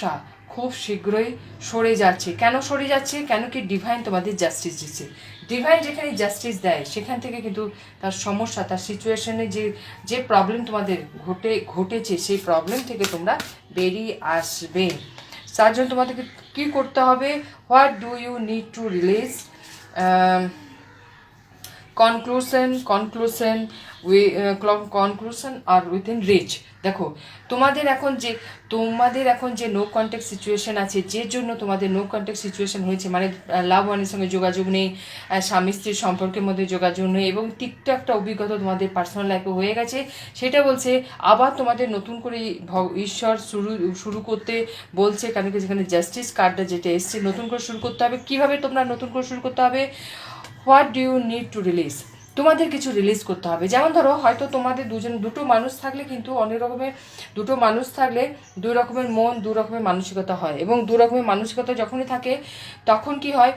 সমস্যা খুব শীঘ্রই সরে যাচ্ছে। কেন সরে যাচ্ছে? কেন কি ডিভাইন তোমাদের জাস্টিস দিচ্ছে। ডিভাইন যেখানে জাস্টিস দেয় সেখান থেকে কিন্তু তার সমস্যা, তার সিচুয়েশনে যে প্রবলেম তোমাদের ঘটেছে সেই প্রবলেম থেকে তোমরা বেরিয়ে আসবে। তার জন্য তোমাদেরকে কী করতে হবে? What do you need to release? Conclusion আর উইথিন রিচ। দেখো তোমাদের এখন যে নো কন্ট্যাক্ট সিচুয়েশন আছে, যে জন্য তোমাদের নো কন্ট্যাক্ট সিচুয়েশন হয়েছে, মানে লাভ ওয়ানের সঙ্গে যোগাযোগ নেই, স্বামী স্ত্রীর সম্পর্কের মধ্যে যোগাযোগ নেই, এবং তিক্ত একটা অভিজ্ঞতা তোমাদের পার্সোনাল লাইফে হয়ে গেছে, সেটা বলছে আবার তোমাদের নতুন করে ঈশ্বর শুরু করতে বলছে। কারণ কি যেখানে জাস্টিস কার্ডটা যেটা এসছে, নতুন করে শুরু করতে হবে। কিভাবে তোমরা নতুন করে শুরু করতে হবে? What do you need to release? তোমাদের কিছু রিলিজ করতে হবে। যেমন ধরো হয়তো তোমাদের দুটো মানুষ থাকলে কিন্তু অনেক রকমের, দুটো মানুষ থাকলে দুই রকমের মন, দু রকমের মানসিকতা হয়, এবং দু রকমের মানসিকতা যখনই থাকে তখন কি হয়,